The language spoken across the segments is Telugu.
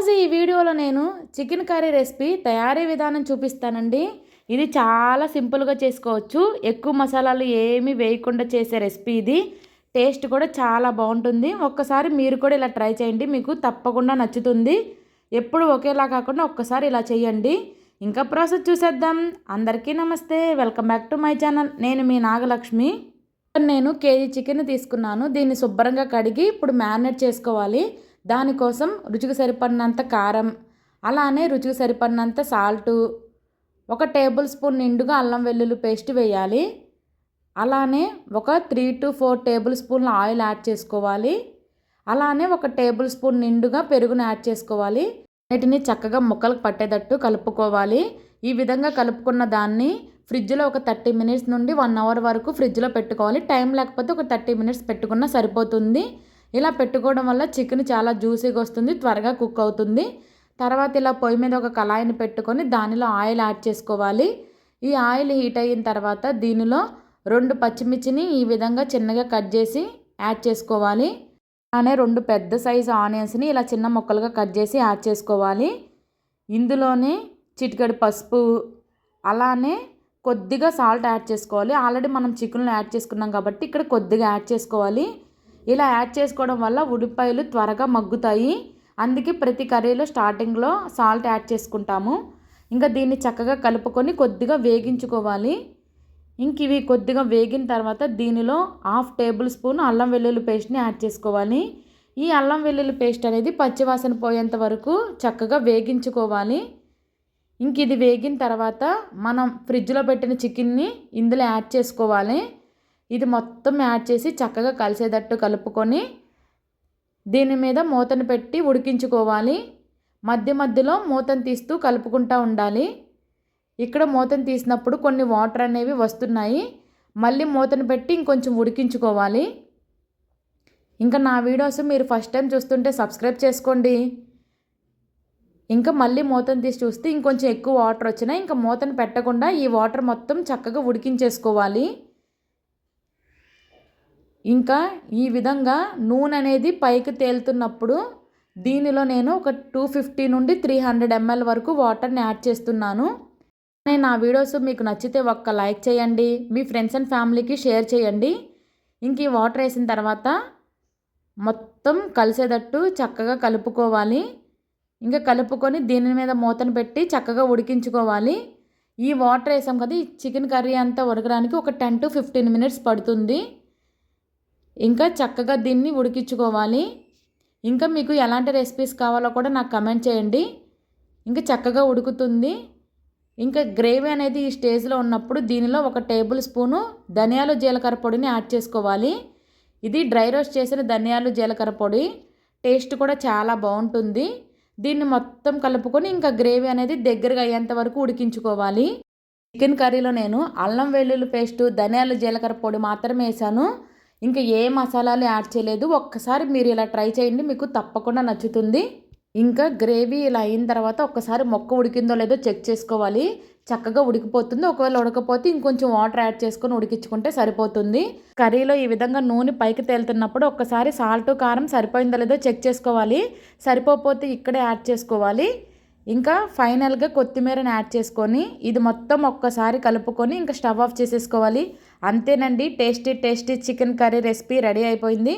ఈరోజు ఈ వీడియోలో నేను చికెన్ కర్రీ రెసిపీ తయారీ విధానం చూపిస్తానండి. ఇది చాలా సింపుల్గా చేసుకోవచ్చు. ఎక్కువ మసాలాలు ఏమీ వేయకుండా చేసే రెసిపీ ఇది. టేస్ట్ కూడా చాలా బాగుంటుంది. ఒక్కసారి మీరు కూడా ఇలా ట్రై చేయండి, మీకు తప్పకుండా నచ్చుతుంది. ఎప్పుడు ఒకేలా కాకుండా ఒక్కసారి ఇలా చేయండి. ఇంకా ప్రాసెస్ చూసేద్దాం. అందరికీ నమస్తే, welcome back to my channel. నేను మీ నాగలక్ష్మి. నేను కేజీ చికెన్ తీసుకున్నాను. దీన్ని శుభ్రంగా కడిగి ఇప్పుడు మ్యారినేట్ చేసుకోవాలి. దానికోసం రుచికి సరిపడినంత కారం, అలానే రుచికి సరిపడినంత సాల్టు, 1 టేబుల్ స్పూన్ నిండుగా అల్లం వెల్లుల్లి పేస్ట్ వేయాలి. అలానే ఒక 3 to 4 టేబుల్ స్పూన్ల ఆయిల్ యాడ్ చేసుకోవాలి. అలానే 1 టేబుల్ స్పూన్ నిండుగా పెరుగును యాడ్ చేసుకోవాలి. వీటిని చక్కగా ముక్కలకు పట్టేటట్టు కలుపుకోవాలి. ఈ విధంగా కలుపుకున్న దాన్ని ఫ్రిడ్జ్లో ఒక 30 మినిట్స్ నుండి 1 అవర్ వరకు ఫ్రిడ్జ్లో పెట్టుకోవాలి. టైం లేకపోతే ఒక 30 మినిట్స్ పెట్టుకున్నా సరిపోతుంది. ఇలా పెట్టుకోవడం వల్ల చికెన్ చాలా జ్యూసీగా వస్తుంది, త్వరగా కుక్ అవుతుంది. తర్వాత ఇలా పొయ్యి మీద ఒక కళాయిని పెట్టుకొని దానిలో ఆయిల్ యాడ్ చేసుకోవాలి. ఈ ఆయిల్ హీట్ అయిన తర్వాత దీనిలో 2 పచ్చిమిర్చిని ఈ విధంగా చిన్నగా కట్ చేసి యాడ్ చేసుకోవాలి. అలానే 2 పెద్ద సైజు ఆనియన్స్ని ఇలా చిన్న ముక్కలుగా కట్ చేసి యాడ్ చేసుకోవాలి. ఇందులోనే చిటికెడు పసుపు, అలానే కొద్దిగా సాల్ట్ యాడ్ చేసుకోవాలి. ఆల్రెడీ మనం చికెన్లో యాడ్ చేసుకున్నాం కాబట్టి ఇక్కడ కొద్దిగా యాడ్ చేసుకోవాలి. ఇలా యాడ్ చేసుకోవడం వల్ల ఉల్లిపాయలు త్వరగా మగ్గుతాయి. అందుకే ప్రతి కర్రీలో స్టార్టింగ్లో సాల్ట్ యాడ్ చేసుకుంటాము. ఇంకా దీన్ని చక్కగా కలుపుకొని కొద్దిగా వేగించుకోవాలి. ఇంక ఇవి కొద్దిగా వేగిన తర్వాత దీనిలో 1/2 టేబుల్ స్పూన్ అల్లం వెల్లుల్లి పేస్ట్ని యాడ్ చేసుకోవాలి. ఈ అల్లం వెల్లుల్లి పేస్ట్ అనేది పచ్చివాసన పోయేంత వరకు చక్కగా వేగించుకోవాలి. ఇంక ఇది వేగిన తర్వాత మనం ఫ్రిడ్జ్లో పెట్టిన చికెన్ని ఇందులో యాడ్ చేసుకోవాలి. ఇది మొత్తం యాడ్ చేసి చక్కగా కలిసేటట్టు కలుపుకొని దీని మీద మూతను పెట్టి ఉడికించుకోవాలి. మధ్య మధ్యలో మూతను తీస్తూ కలుపుకుంటూ ఉండాలి. ఇక్కడ మూతను తీసినప్పుడు కొన్ని వాటర్ అనేవి వస్తున్నాయి. మళ్ళీ మూతను పెట్టి ఇంకొంచెం ఉడికించుకోవాలి. ఇంకా నా వీడియోస్ మీరు ఫస్ట్ టైం చూస్తుంటే సబ్స్క్రైబ్ చేసుకోండి. ఇంకా మళ్ళీ మూతను తీసి చూస్తే ఇంకొంచెం ఎక్కువ వాటర్ వచ్చినాయి. ఇంకా మూతను పెట్టకుండా ఈ వాటర్ మొత్తం చక్కగా ఉడికించేసుకోవాలి. ఇంకా ఈ విధంగా నూనె అనేది పైకి తేలుతున్నప్పుడు దీనిలో నేను ఒక 250 నుండి 300 ml వరకు వాటర్ని యాడ్ చేస్తున్నాను. నా వీడియోస్ మీకు నచ్చితే ఒక్క లైక్ చేయండి, మీ ఫ్రెండ్స్ అండ్ ఫ్యామిలీకి షేర్ చేయండి. ఇంక ఈ వాటర్ వేసిన తర్వాత మొత్తం కలిసేటట్టు చక్కగా కలుపుకోవాలి. ఇంకా కలుపుకొని దీని మీద మూతను పెట్టి చక్కగా ఉడికించుకోవాలి. ఈ వాటర్ వేసాం కదా, ఈ చికెన్ కర్రీ అంతా ఉడకడానికి ఒక 10 to 15 మినిట్స్ పడుతుంది. ఇంకా చక్కగా దీన్ని ఉడికించుకోవాలి. ఇంకా మీకు ఎలాంటి రెసిపీస్ కావాలో కూడా నాకు కమెంట్ చేయండి. ఇంకా చక్కగా ఉడుకుతుంది. ఇంకా గ్రేవీ అనేది ఈ స్టేజ్లో ఉన్నప్పుడు దీనిలో 1 టేబుల్ స్పూను ధనియాలు జీలకర్ర పొడిని యాడ్ చేసుకోవాలి. ఇది డ్రై రోస్ట్ చేసిన ధనియాలు జీలకర్ర పొడి. టేస్ట్ కూడా చాలా బాగుంటుంది. దీన్ని మొత్తం కలుపుకొని ఇంకా గ్రేవీ అనేది దగ్గరగా అయ్యేంత వరకు ఉడికించుకోవాలి. చికెన్ కర్రీలో నేను అల్లం వెల్లుల్లి పేస్టు, ధనియాలు జీలకర్ర పొడి మాత్రమే వేసాను. ఇంకా ఏ మసాలాలు యాడ్ చేయలేదు. ఒక్కసారి మీరు ఇలా ట్రై చేయండి, మీకు తప్పకుండా నచ్చుతుంది. ఇంకా గ్రేవీ ఇలా అయిన తర్వాత ఒక్కసారి మొక్క ఉడికిందో లేదో చెక్ చేసుకోవాలి. చక్కగా ఉడికిపోతుంది. ఒకవేళ ఉడకపోతే ఇంకొంచెం వాటర్ యాడ్ చేసుకొని ఉడికించుకుంటే సరిపోతుంది. కర్రీలో ఈ విధంగా నూనె పైకి తేలుతున్నప్పుడు ఒక్కసారి సాల్ట్, కారం సరిపోయిందో లేదో చెక్ చేసుకోవాలి. సరిపోతే ఇక్కడే యాడ్ చేసుకోవాలి. ఇంకా ఫైనల్గా కొత్తిమీరని యాడ్ చేసుకొని ఇది మొత్తం ఒక్కసారి కలుపుకొని ఇంకా స్టవ్ ఆఫ్ చేసేసుకోవాలి. అంతేనండి, tasty chicken curry recipe ready అయిపోయింది.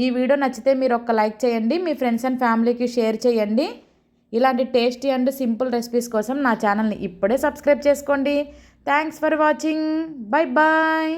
ఈ వీడియో నచ్చితే మీరు ఒక్క లైక్ చేయండి, మీ ఫ్రెండ్స్ అండ్ ఫ్యామిలీకి షేర్ చేయండి. ఇలాంటి టేస్టీ అండ్ సింపుల్ రెసిపీస్ కోసం నా ఛానల్ని ఇప్పుడే సబ్స్క్రైబ్ చేసుకోండి. Thanks for watching. Bye bye.